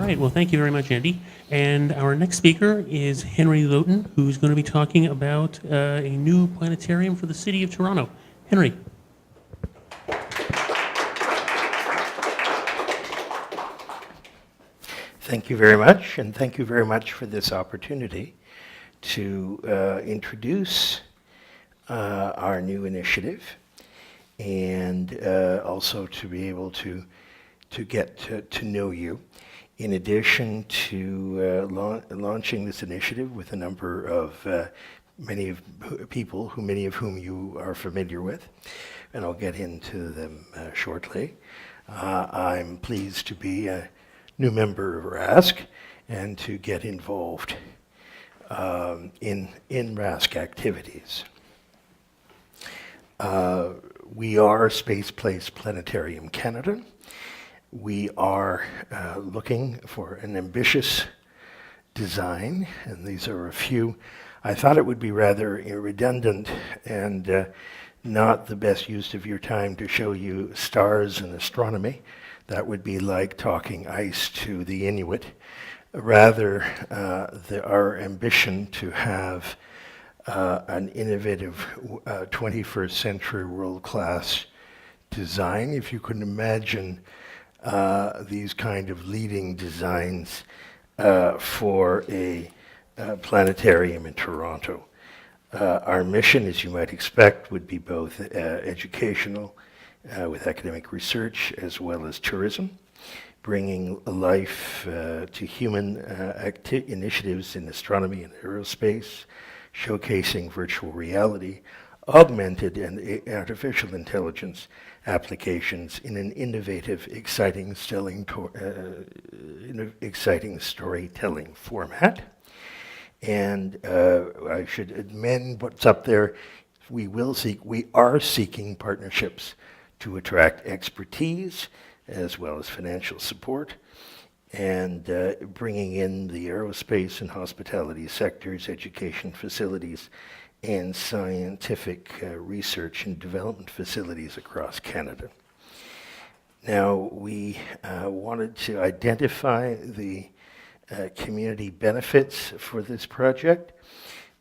right, well, thank you very much, Andy. And our next speaker is Henry Lotin, who's going to be talking about a new planetarium for the city of Toronto. Henry. Thank you very much, and thank you very much for this opportunity to introduce our new initiative, and also to be able to get to know you. In addition to launching this initiative with a number of many of whom you are familiar with, and I'll get into them shortly. I'm pleased to be a new member of RASC and to get involved in RASC activities. We are Space Place Planetarium Canada. We are looking for an ambitious design, and these are a few. I thought it would be rather redundant and not the best use of your time to show you stars and astronomy. That would be like talking ice to the Inuit. Rather, our ambition to have an innovative 21st century world-class design. If you can imagine these kind of leading designs for a planetarium in Toronto. Our mission, as you might expect, would be both educational, with academic research as well as tourism, bringing life to human initiatives in astronomy and aerospace, showcasing virtual reality, augmented and artificial intelligence applications in an innovative, exciting storytelling format. And I should amend what's up there. We are seeking partnerships to attract expertise as well as financial support, and bringing in the aerospace and hospitality sectors, education facilities, and scientific research and development facilities across Canada. Now, we wanted to identify the community benefits for this project.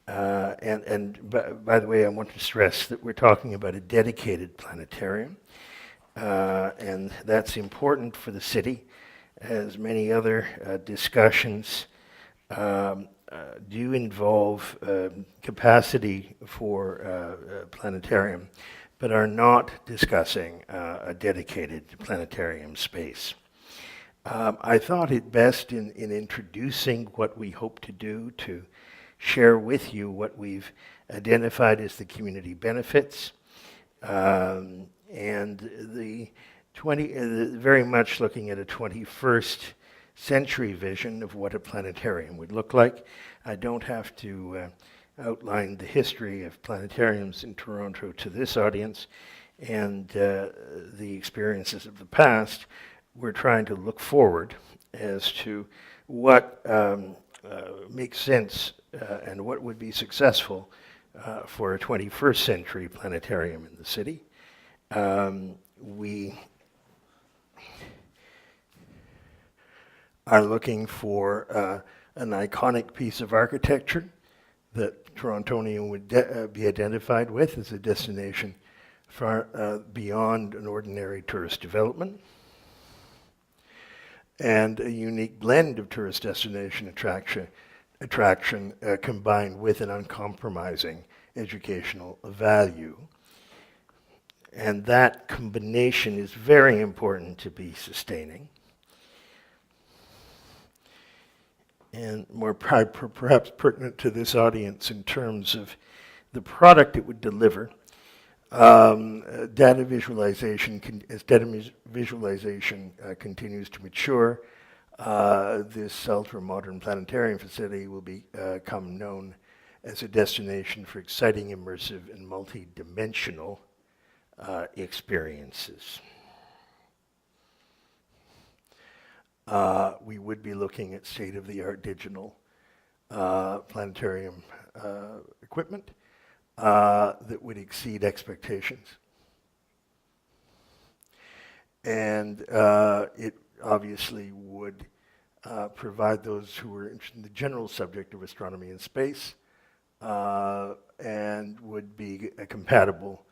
And by the way, I want to stress that we're talking about a dedicated planetarium, and that's important for the city, as many other discussions do involve capacity for planetarium, but are not discussing a dedicated planetarium space. I thought it best in introducing what we hope to do to share with you what we've identified as the community benefits, and very much looking at a 21st century vision of what a planetarium would look like. I don't have to outline the history of planetariums in Toronto to this audience and the experiences of the past. We're trying to look forward as to what makes sense and what would be successful for a 21st century planetarium in the city. We are looking for an iconic piece of architecture that Torontonian would be identified with as a destination far beyond an ordinary tourist development, and a unique blend of tourist destination attraction combined with an uncompromising educational value. And that combination is very important to be sustaining. And more perhaps pertinent to this audience in terms of the product it would deliver, data visualization continues to mature. This ultra-modern planetarium facility will become known as a destination for exciting, immersive, and multi-dimensional experiences. We would be looking at state-of-the-art digital planetarium equipment that would exceed expectations. And it obviously would provide those who are interested in the general subject of astronomy and space, and would be compatible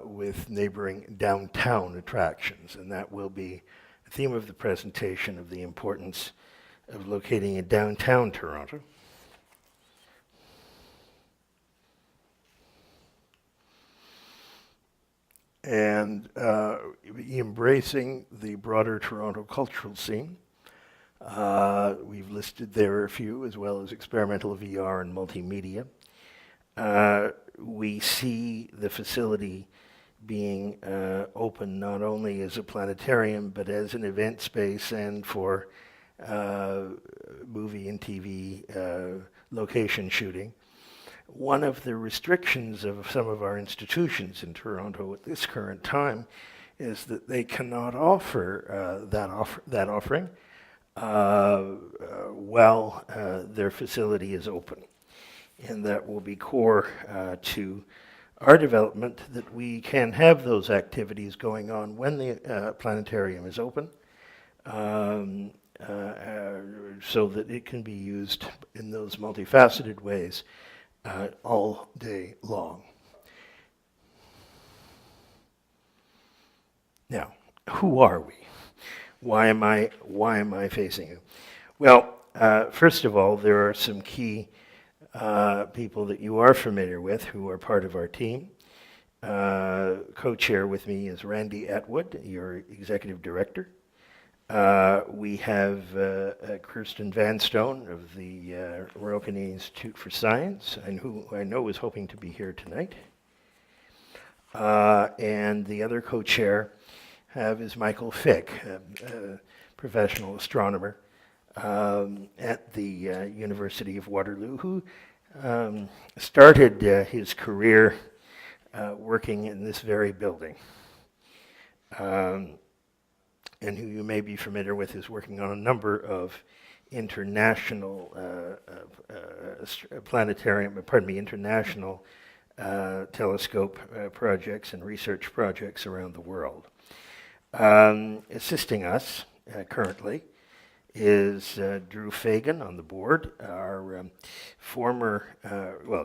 with neighboring downtown attractions. And that will be the theme of the presentation, of the importance of locating in downtown Toronto. And embracing the broader Toronto cultural scene. We've listed there a few, as well as experimental VR and multimedia. We see the facility being open not only as a planetarium, but as an event space and for movie and TV location shooting. One of the restrictions of some of our institutions in Toronto at this current time is that they cannot offer that offering while their facility is open. And that will be core to our development, that we can have those activities going on when the planetarium is open, so that it can be used in those multifaceted ways all day long. Now, who are we? Why am I facing you? Well, first of all, there are some key people that you are familiar with who are part of our team. Co-chair with me is Randy Atwood, your executive director. We have Kirsten Vanstone of the Royal Canadian Institute for Science, and who I know is hoping to be here tonight. And the other co-chair is Michael Fick, a professional astronomer at the University of Waterloo, who started his career working in this very building. And who you may be familiar with is working on a number of international international telescope projects and research projects around the world. Assisting us currently is Drew Fagan on the board, our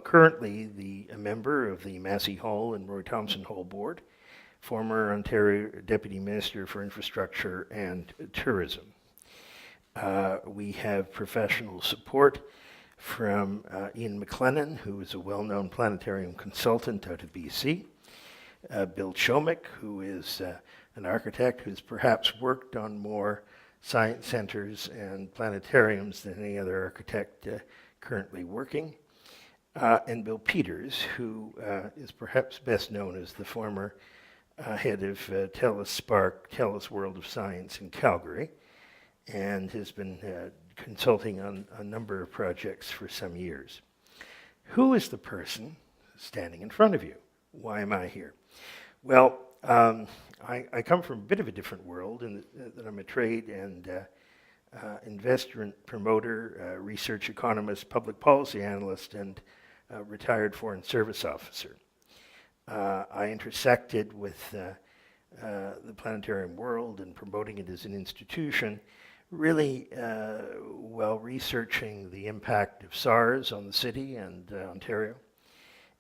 currently a member of the Massey Hall and Roy Thomson Hall board, former Ontario Deputy Minister for Infrastructure and Tourism. We have professional support from Ian McLennan, who is a well-known planetarium consultant out of BC, Bill Chomick, who is an architect who's perhaps worked on more science centers and planetariums than any other architect currently working, and Bill Peters, who is perhaps best known as the former head of TELUS Spark, TELUS World of Science in Calgary, and has been consulting on a number of projects for some years. Who is the person standing in front of you? Why am I here? Well, I come from a bit of a different world in that I'm a trade and investor and promoter, research economist, public policy analyst, and retired Foreign Service officer. I intersected with the planetarium world and promoting it as an institution, really while researching the impact of SARS on the city and Ontario.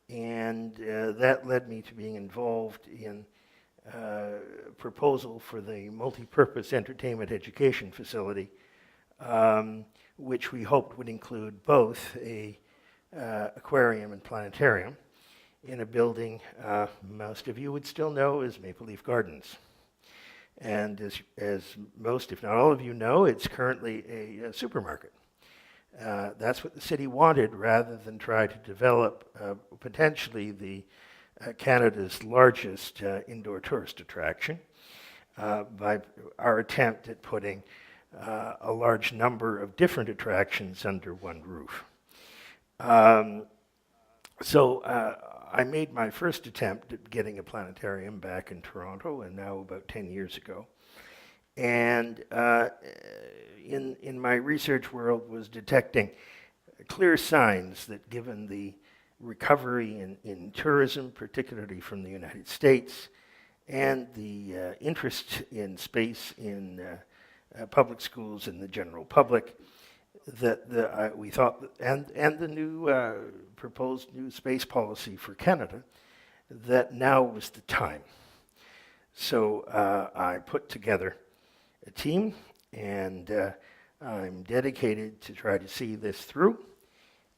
And that led me to being involved in a proposal for the multi-purpose entertainment education facility, which we hoped would include both a aquarium and planetarium in a building most of you would still know as Maple Leaf Gardens. And as most, if not all of you know, it's currently a supermarket. That's what the city wanted, rather than try to develop potentially the Canada's largest indoor tourist attraction by our attempt at putting a large number of different attractions under one roof. So I made my first attempt at getting a planetarium back in Toronto, and now about 10 years ago. And in my research world was detecting clear signs that, given the recovery in tourism, particularly from the United States, and the interest in space in public schools and the general public. We thought, and the new proposed new space policy for Canada, that now was the time. So I put together a team, and I'm dedicated to try to see this through.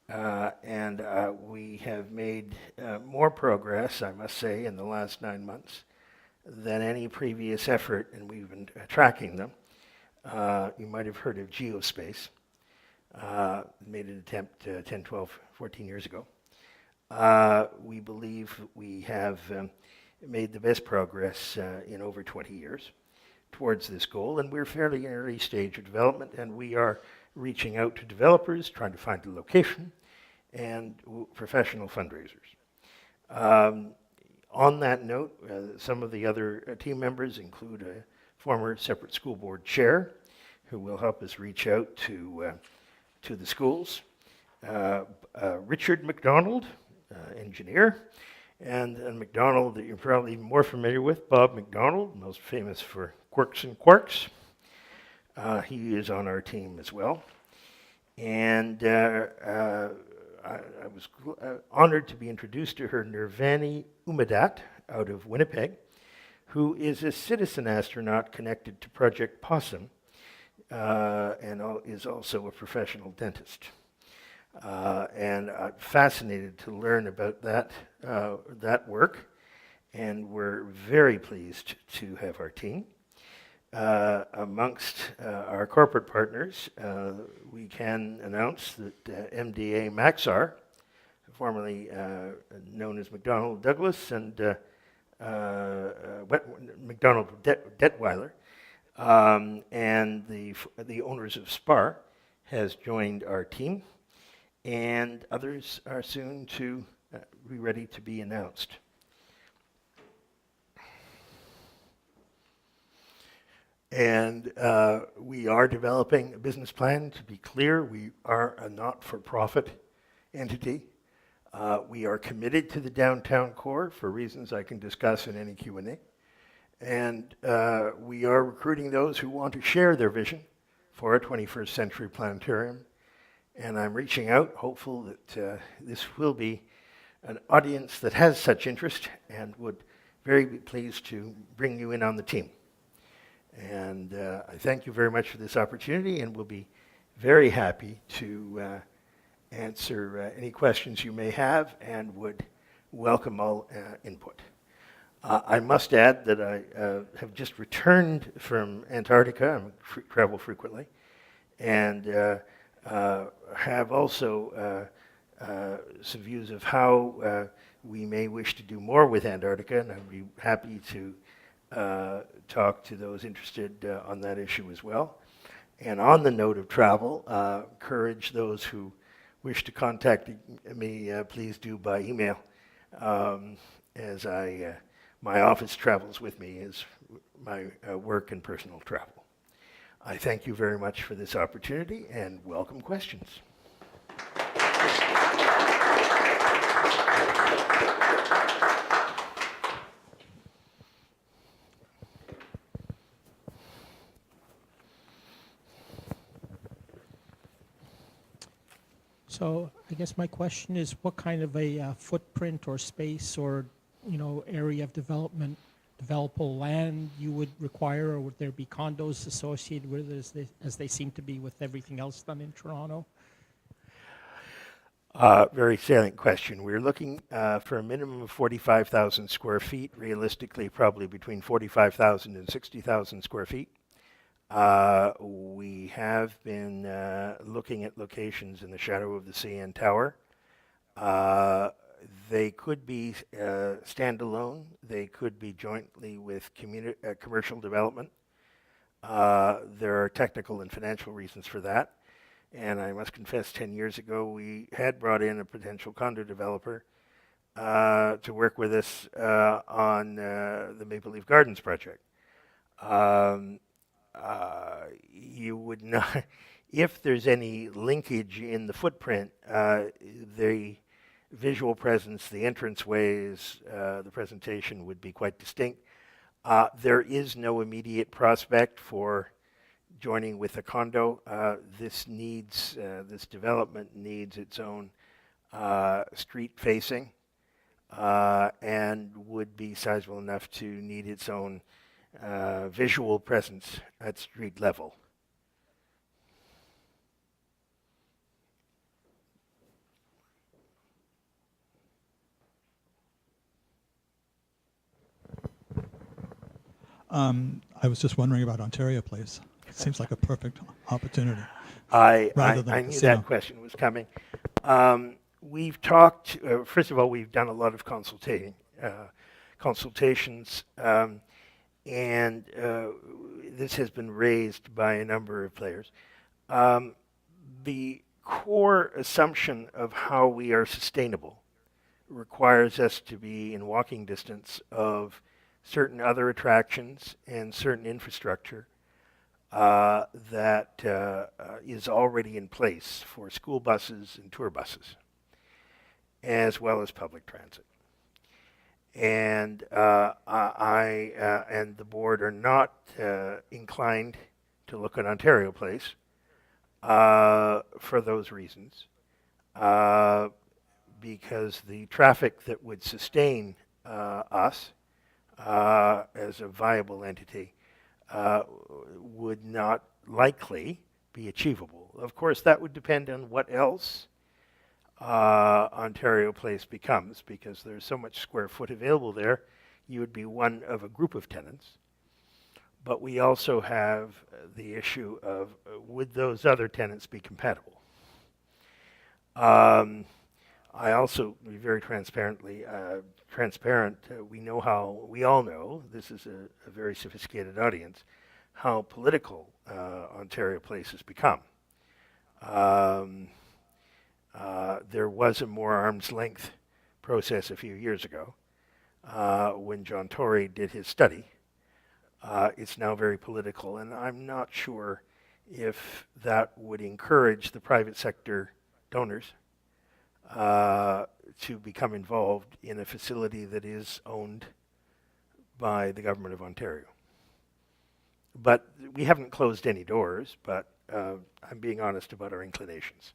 And we have made more progress, I must say, in the last 9 months than any previous effort, and we've been tracking them. You might have heard of geospace. Made an attempt 10, 12, 14 years ago. We believe we have made the best progress in over 20 years towards this goal, and we're fairly in early stage of development, and we are reaching out to developers, trying to find a location, and professional fundraisers. On that note, some of the other team members include a former separate school board chair who will help us reach out to the schools, Richard McDonald, engineer, and McDonald that you're probably more familiar with, Bob McDonald, most famous for Quirks and Quarks. He is on our team as well. And I was honored to be introduced to her, Nirvani Umadat, out of Winnipeg, who is a citizen astronaut connected to Project Possum, and is also a professional dentist. And I'm fascinated to learn about that work, and we're very pleased to have our team. Amongst our corporate partners, we can announce that MDA Maxar, formerly known as McDonnell Douglas, and McDonnell Detweiler, and the owners of SPAR, has joined our team, and others are soon to be ready to be announced. And we are developing a business plan. To be clear, we are a not-for-profit entity. We are committed to the downtown core for reasons I can discuss in any Q&A. And we are recruiting those who want to share their vision for a 21st century planetarium. And I'm reaching out, hopeful that this will be an audience that has such interest and would very be pleased to bring you in on the team. And I thank you very much for this opportunity, and will be very happy to answer any questions you may have, and would welcome all input. I must add that I have just returned from Antarctica. I travel frequently, and have also some views of how we may wish to do more with Antarctica, and I'd be happy to talk to those interested on that issue as well. And on the note of travel, encourage those who wish to contact me, please do by email, as my office travels with me as my work and personal travel. I thank you very much for this opportunity, and welcome questions. So I guess my question is, what kind of a footprint or space or area of developable land you would require, or would there be condos associated with it, as they seem to be with everything else done in Toronto? Very salient question. We're looking for a minimum of 45,000 square feet, realistically probably between 45,000 and 60,000 square feet. We have been looking at locations in the shadow of the CN Tower. They could be standalone. They could be jointly with commercial development. There are technical and financial reasons for that. And I must confess, 10 years ago, we had brought in a potential condo developer to work with us on the Maple Leaf Gardens project. You would not, if there's any linkage in the footprint, the visual presence, the entranceways, the presentation would be quite distinct. There is no immediate prospect for joining with a condo. This development needs its own street facing and would be sizable enough to need its own visual presence at street level. I was just wondering about Ontario Place. It seems like a perfect opportunity. I Rather than a knew casino. that question was coming. We've talked, first of all, we've done a lot of consultations, and this has been raised by a number of players. The core assumption of how we are sustainable requires us to be in walking distance of certain other attractions and certain infrastructure that is already in place for school buses and tour buses, as well as public transit. And I and the board are not inclined to look at Ontario Place for those reasons, because the traffic that would sustain us as a viable entity would not likely be achievable. Of course, that would depend on what else Ontario Place becomes, because there's so much square foot available there. You would be one of a group of tenants. But we also have the issue of would those other tenants be compatible? I also, be very transparent, we all know, this is a very sophisticated audience, how political Ontario Place has become. There was a more arm's length process a few years ago when John Tory did his study. It's now very political, and I'm not sure if that would encourage the private sector donors to become involved in a facility that is owned by the government of Ontario. But we haven't closed any doors, but I'm being honest about our inclinations.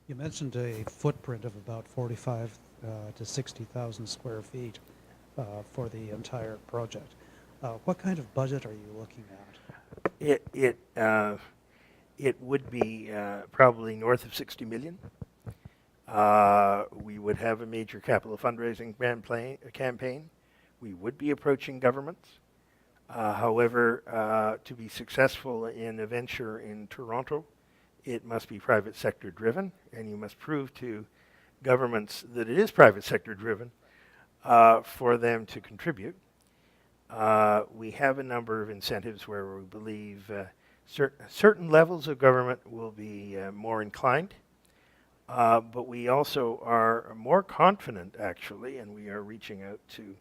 You mentioned a footprint of about 45 to 60,000 square feet for the entire project. What kind of budget are you looking at? It would be probably north of 60 million. We would have a major capital fundraising campaign. We would be approaching governments. However, to be successful in a venture in Toronto, it must be private sector driven, and you must prove to governments that it is private sector driven for them to contribute. We have a number of incentives where we believe certain levels of government will be more inclined, but we also are more confident, actually, and we are reaching out to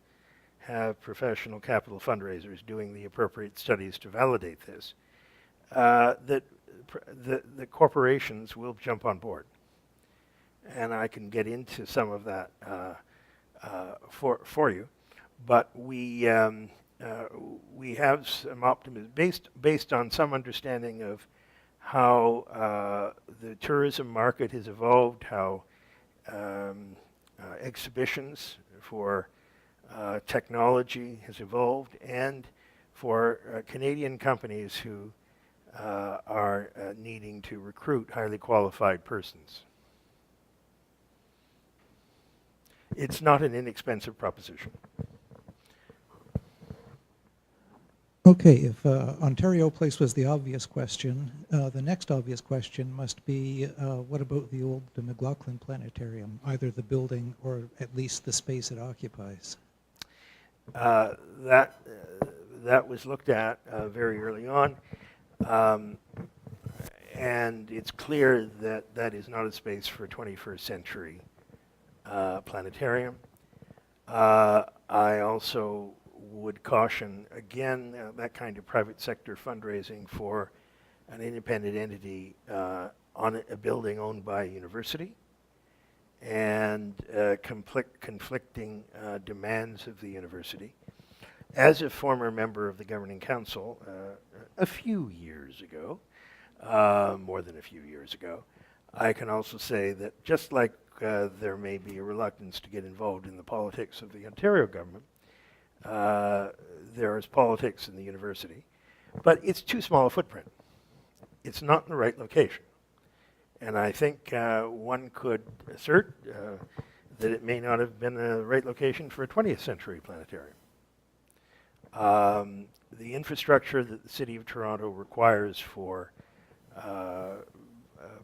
have professional capital fundraisers doing the appropriate studies to validate this, that the corporations will jump on board. And I can get into some of that for you, but we have some optimism based on some understanding of how the tourism market has evolved, how exhibitions for technology has evolved, and for Canadian companies who are needing to recruit highly qualified persons. It's not an inexpensive proposition. Okay, if Ontario Place was the obvious question, the next obvious question must be, what about the McLaughlin Planetarium, either the building or at least the space it occupies? That was looked at very early on, and it's clear that that is not a space for a 21st century planetarium. I also would caution, again, that kind of private sector fundraising for an independent entity on a building owned by a university, and conflicting demands of the university. As a former member of the Governing Council a few years ago, more than a few years ago, I can also say that just like there may be a reluctance to get involved in the politics of the Ontario government, there is politics in the university, but it's too small a footprint. It's not in the right location. And I think one could assert that it may not have been the right location for a 20th century planetarium. The infrastructure that the City of Toronto requires for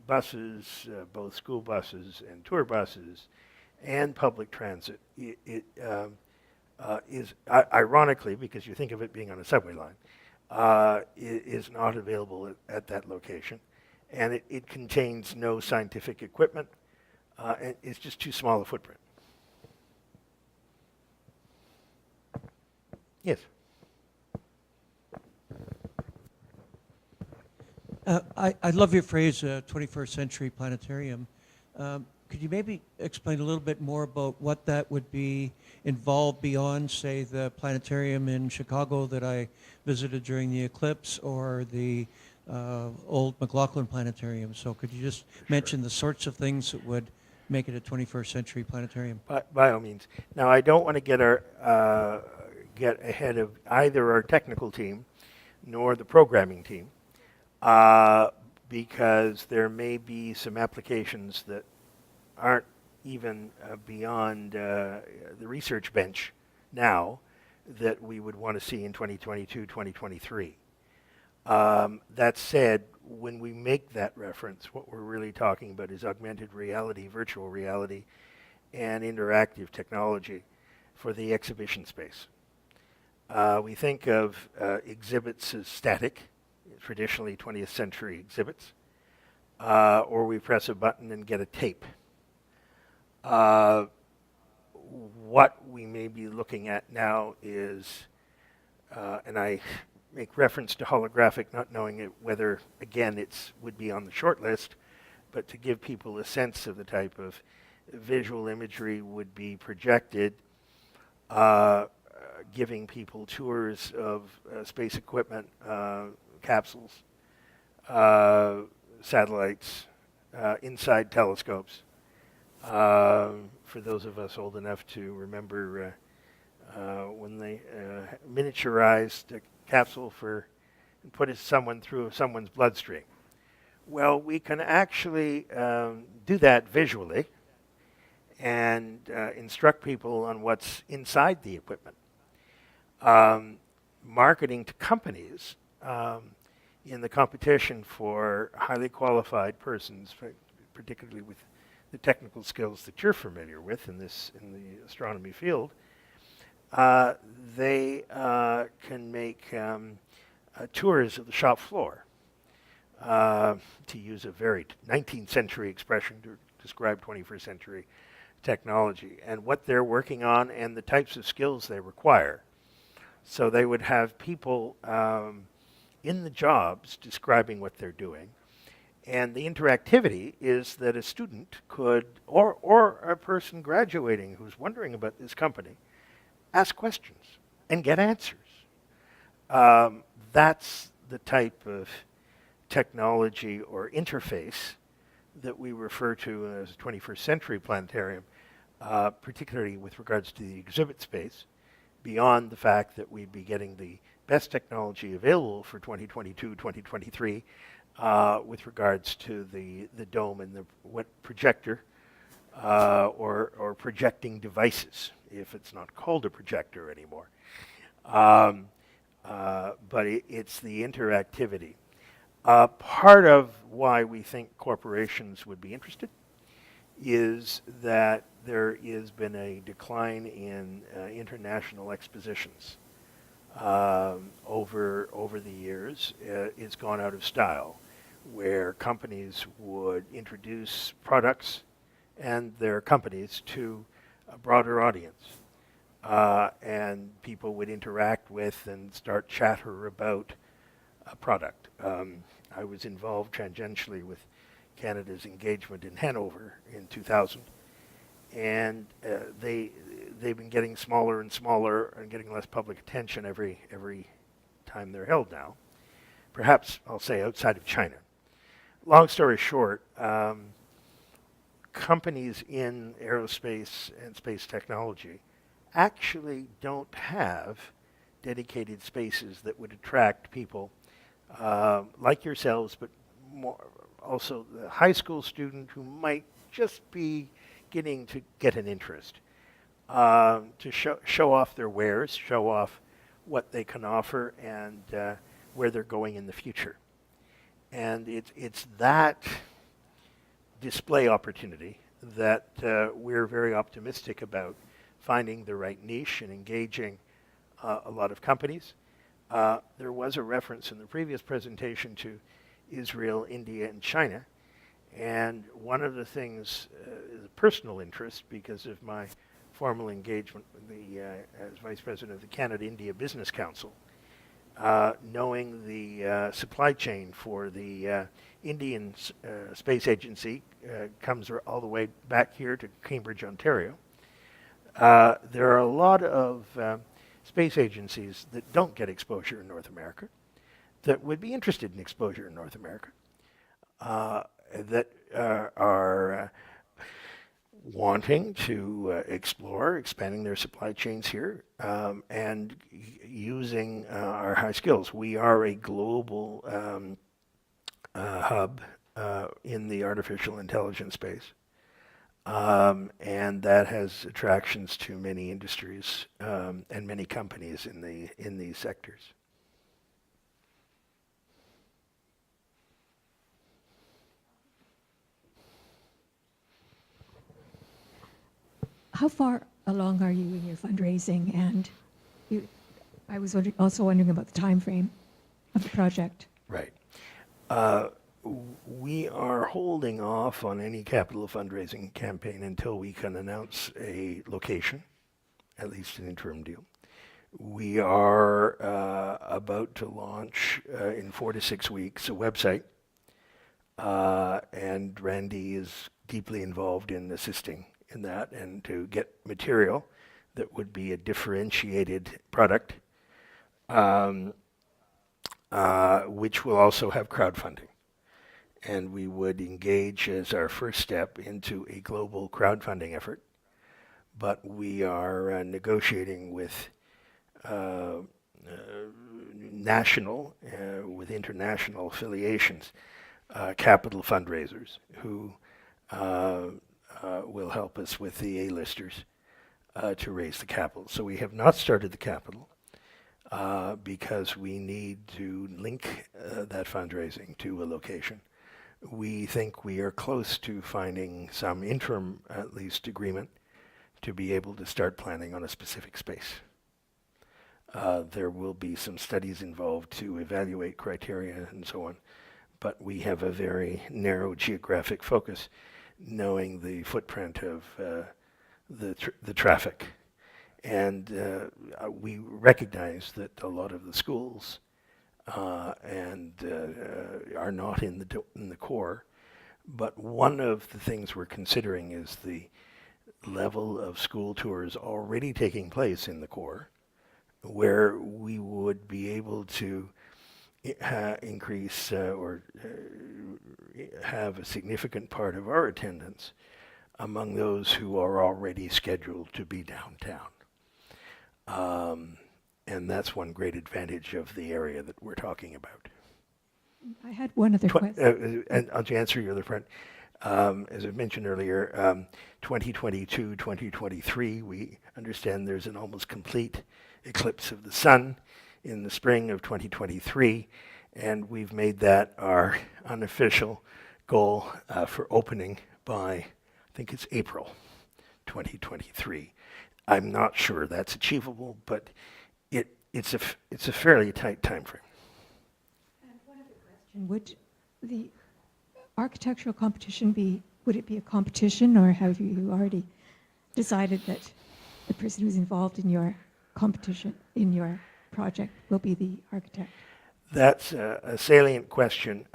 buses, both school buses and tour buses, and public transit, is ironically, because you think of it being on a subway line, is not available at that location. And it contains no scientific equipment, and it's just too small a footprint. Yes? I love your phrase, 21st century planetarium. Could you maybe explain a little bit more about what that would be involved beyond, say, the planetarium in Chicago that I visited during the eclipse, or the old McLaughlin Planetarium? So could you just mention the sorts of things that would make it a 21st century planetarium? By all means. Now, I don't want to get ahead of either our technical team nor the programming team, because there may be some applications that aren't even beyond the research bench now that we would want to see in 2022, 2023. That said, when we make that reference, what we're really talking about is augmented reality, virtual reality, and interactive technology for the exhibition space. We think of exhibits as static, traditionally 20th century exhibits, or we press a button and get a tape. What we may be looking at now is, and I make reference to holographic, not knowing whether, again, it would be on the short list, but to give people a sense of the type of visual imagery would be projected, giving people tours of space equipment, capsules, satellites, inside telescopes. For those of us old enough to remember when they miniaturized a capsule and put someone through someone's bloodstream. Well, we can actually do that visually and instruct people on what's inside the equipment. Marketing to companies in the competition for highly qualified persons, particularly with the technical skills that you're familiar with in the astronomy field, they can make tours of the shop floor, to use a very 19th century expression to describe 21st century technology, and what they're working on and the types of skills they require. So they would have people in the jobs describing what they're doing. And the interactivity is that a student could, or a person graduating who's wondering about this company, ask questions and get answers. That's the type of technology or interface that we refer to as 21st century planetarium, particularly with regards to the exhibit space, beyond the fact that we'd be getting the best technology available for 2022, 2023, with regards to the dome and the projector or projecting devices, if it's not called a projector anymore. But it's the interactivity. Part of why we think corporations would be interested is that there has been a decline in international expositions over the years. It's gone out of style, where companies would introduce products and their companies to a broader audience. And people would interact with and start chatter about a product. I was involved tangentially with Canada's engagement in Hanover in 2000, and they've been getting smaller and smaller and getting less public attention every time they're held now. Perhaps, I'll say, outside of China. Long story short, companies in aerospace and space technology actually don't have dedicated spaces that would attract people like yourselves, but more also the high school student who might just be beginning to get an interest, to show off their wares, show off what they can offer, and where they're going in the future. And it's that display opportunity that we're very optimistic about finding the right niche and engaging a lot of companies. There was a reference in the previous presentation to Israel, India, and China. And one of the things is a personal interest because of my formal engagement with as Vice President of the Canada-India Business Council. Knowing the supply chain for the Indian Space Agency comes all the way back here to Cambridge, Ontario. There are a lot of space agencies that don't get exposure in North America that would be interested in exposure in North America, that are wanting to explore expanding their supply chains here and using our high skills. We are a global hub in the artificial intelligence space, and that has attractions to many industries and many companies in these sectors. How far along are you in your fundraising? And I was also wondering about the time frame of the project. Right. We are holding off on any capital fundraising campaign until we can announce a location, at least an interim deal. We are about to launch in 4 to 6 weeks a website, and Randy is deeply involved in assisting in that and to get material that would be a differentiated product, which will also have crowdfunding. And we would engage as our first step into a global crowdfunding effort. But we are negotiating with national, with international affiliations, capital fundraisers who will help us with the A-listers to raise the capital. So we have not started the capital because we need to link that fundraising to a location. We think we are close to finding some interim, at least, agreement to be able to start planning on a specific space. There will be some studies involved to evaluate criteria and so on, but we have a very narrow geographic focus, knowing the footprint of the traffic. And we recognize that a lot of the schools are not in the core, but one of the things we're considering is the level of school tours already taking place in the core, where we would be able to increase or have a significant part of our attendance among those who are already scheduled to be downtown. And that's one great advantage of the area that we're talking about. I had one other question. And to answer your other part, as I mentioned earlier, 2022, 2023, we understand there's an almost complete eclipse of the sun in the spring of 2023, and we've made that our unofficial goal for opening by, I think it's April 2023. I'm not sure that's achievable, but it's a fairly tight time frame. And one other question: would the architectural competition would it be a competition, or have you already decided that the person who's involved in your competition, in your project, will be the architect? That's a salient question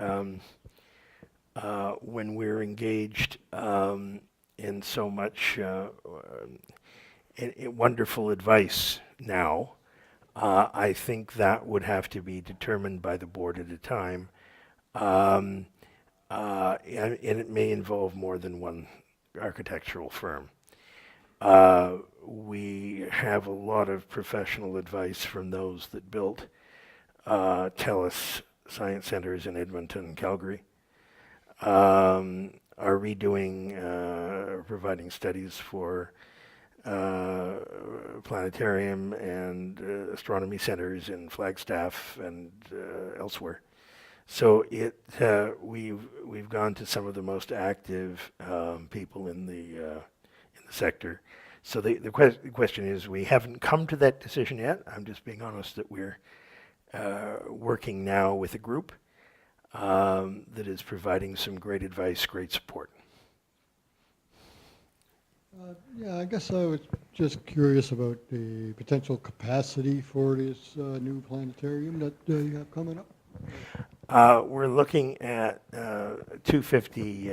when we're engaged in so much wonderful advice now. I think that would have to be determined by the board at a time. And it may involve more than one architectural firm. We have a lot of professional advice from those that built TELUS science centers in Edmonton and Calgary, are redoing, providing studies for planetarium and astronomy centers in Flagstaff and elsewhere. So we've gone to some of the most active people in the sector. So the question is, we haven't come to that decision yet. I'm just being honest that we're working now with a group that is providing some great advice, great support. Yeah, I guess I was just curious about the potential capacity for this new planetarium that you have coming up. We're looking at 250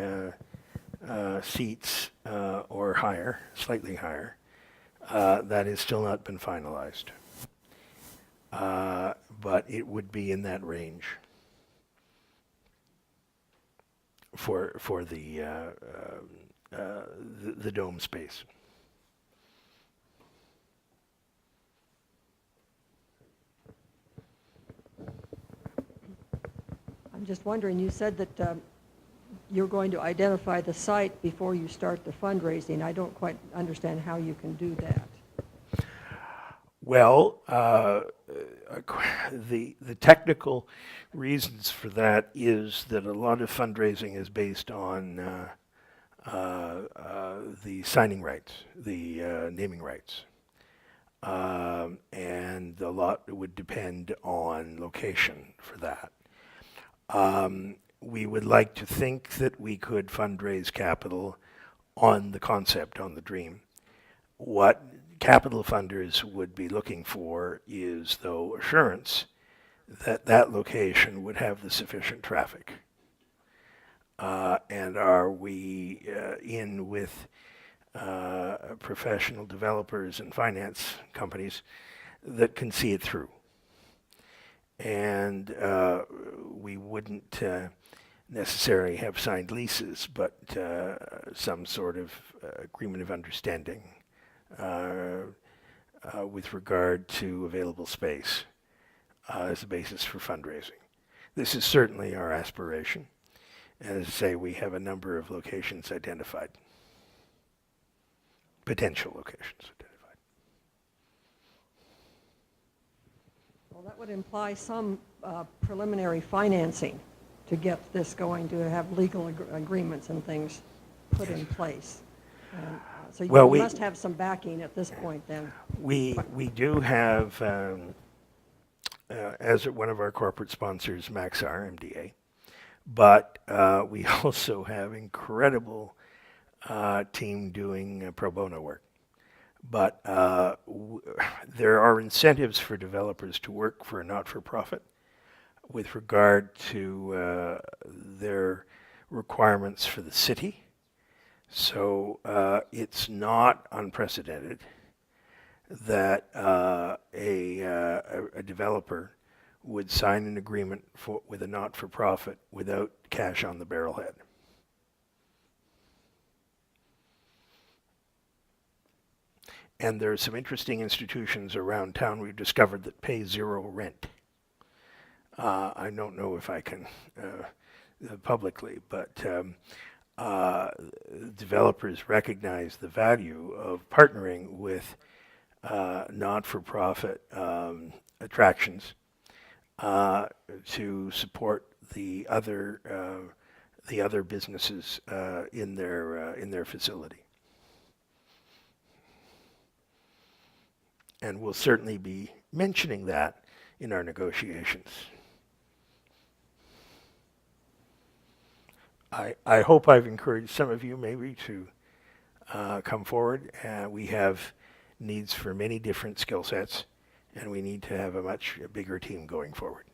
seats or higher, slightly higher. That has still not been finalized. But it would be in that range for the dome space. I'm just wondering, you said that you're going to identify the site before you start the fundraising. I don't quite understand how you can do that. Well, the technical reasons for that is that a lot of fundraising is based on the signing rights, the naming rights. And a lot would depend on location for that. We would like to think that we could fundraise capital on the concept, on the dream. What capital funders would be looking for is, though, assurance that that location would have the sufficient traffic. And are we in with professional developers and finance companies that can see it through? And we wouldn't necessarily have signed leases, but some sort of agreement of understanding with regard to available space as a basis for fundraising. This is certainly our aspiration. As I say, we have a number of locations identified, potential locations identified. Well, that would imply some preliminary financing to get this going, to have legal agreements and things put in place. So you must have some backing at this point then. We do have, as one of our corporate sponsors, Maxar, MDA, but we also have incredible team doing pro bono work. But there are incentives for developers to work for a not-for-profit with regard to their requirements for the city. So it's not unprecedented that a developer would sign an agreement with a not-for-profit without cash on the barrelhead. And there are some interesting institutions around town we've discovered that pay zero rent. I don't know if I can publicly, but developers recognize the value of partnering with not-for-profit attractions to support the other businesses in their facility. And we'll certainly be mentioning that in our negotiations. I hope I've encouraged some of you maybe to come forward. We have needs for many different skill sets, and we need to have a much bigger team going forward.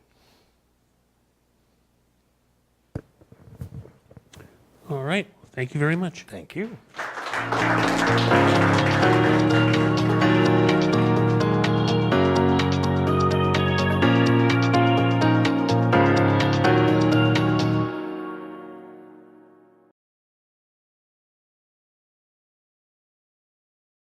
All right. Thank you very much. Thank you.